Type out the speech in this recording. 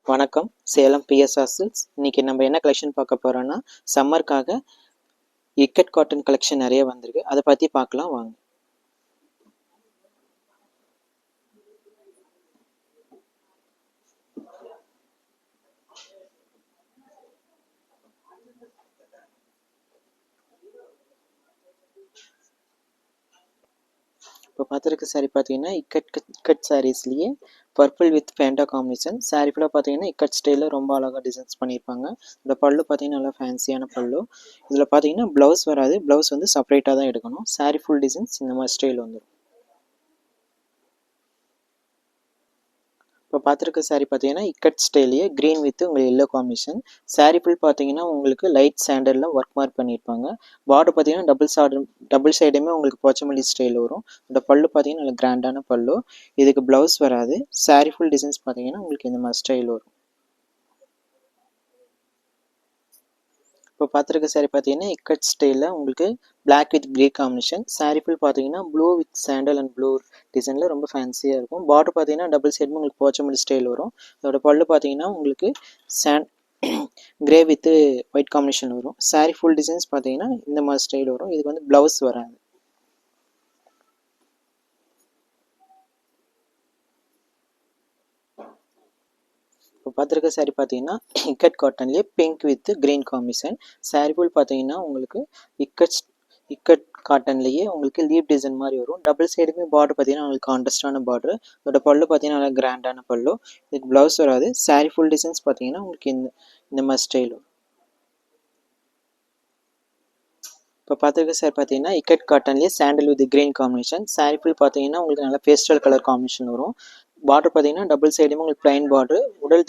வணக்கம். Salem PSR silks. இன்னைக்கு நம்ம என்ன கலெக்ஷன் பார்க்க போறோம்னா, சம்மருக்காக இக்கட் காட்டன் கலெக்ஷன் நிறைய வந்திருக்கு. அதை பத்தி பார்க்கலாம் வாங்க. இப்போ பார்த்துருக்க சாரீ பார்த்தீங்கன்னா இக்கட் சாரீஸ்லேயே purple with Fanta combination. Sari ஃபுல்லாக பார்த்தீங்கன்னா இக்கட் ஸ்டைலில் ரொம்ப அழகாக டிசைன்ஸ் பண்ணியிருப்பாங்க. இந்த பல்லு பார்த்தீங்கன்னா நல்லா ஃபேன்சியான பல்லு. இதில் பார்த்தீங்கன்னா ப்ளவுஸ் வராது, ப்ளவுஸ் வந்து செப்பரேட்டாக தான் எடுக்கணும். சாரீ ஃபுல் டிசைன்ஸ் இந்த மாதிரி ஸ்டைல் வந்துடும். இப்போ பார்த்துருக்க சாரீ பார்த்தீங்கன்னா இக்கட் ஸ்டைலையே க்ரீன் வித் உங்களுக்கு எல்லோ காம்பினேஷன். சாரீ ஃபுல் பார்த்தீங்கன்னா உங்களுக்கு லைட் சாண்டலில் ஒர்க் மார்க் பண்ணியிருப்பாங்க. பார்டர் பார்த்தீங்கன்னா டபுள் சைடுமே உங்களுக்கு போச்சமல்லி ஸ்டைல் வரும். இந்த பல்லு பார்த்தீங்கன்னா நல்ல கிராண்டான பல்லு. இதுக்கு ப்ளவுஸ் வராது. சாரீ ஃபுல் டிசைன்ஸ் பார்த்தீங்கன்னா உங்களுக்கு இந்த மாதிரி ஸ்டைல் வரும். இப்போ பார்த்துருக்க சாரீ பார்த்தீங்கன்னா இக்கட் ஸ்டைலில் உங்களுக்கு black with grey combination. Sari full பார்த்தீங்கன்னா blue with sandal and blue டிசைனில் ரொம்ப ஃபேன்சியாக இருக்கும். பார்டர் பார்த்தீங்கன்னா டபுள் சைடுமே உங்களுக்கு போச்சமல்லி ஸ்டைல் வரும். அதோட பல்லு பார்த்தீங்கன்னா உங்களுக்கு கிரே வித் ஒயிட் காம்பினேஷன் வரும். சாரீ ஃபுல் டிசைன்ஸ் பார்த்தீங்கன்னா இந்த மாதிரி ஸ்டைல் வரும். இதுக்கு வந்து ப்ளவுஸ் வராது. இப்போ பார்த்துருக்க சாரீ பார்த்தீங்கன்னா இக்கட் காட்டன்லேயே pink with green combination. Sari full பார்த்தீங்கன்னா உங்களுக்கு இக்கட் காட்டன்லேயே உங்களுக்கு லீவ் டிசைன் மாதிரி வரும். டபுள் சைடுமே பார்டர் பார்த்தீங்கன்னா உங்களுக்கு கான்ட்ராஸ்டான பார்டர். அதோட பல்லு பார்த்தீங்கன்னா நல்லா கிராண்டான பல்லு. இதுக்கு ப்ளவுஸ் வராது. சாரீ ஃபுல் டிசைன்ஸ் பார்த்தீங்கன்னா உங்களுக்கு இந்த மாதிரி ஸ்டைல் வரும். இப்போ பார்த்துருக்க சார் பார்த்தீங்கன்னா இக்கட் காட்டன்லேயே sandal with green combination. Sari full பார்த்தீங்கன்னா உங்களுக்கு நல்லா பேஸ்டல் கலர் காம்பினேஷன் வரும். பார்டர் பார்த்தீங்கன்னா டபுள் சைடுமே உங்களுக்கு பிளைன் பார்டர். உடல்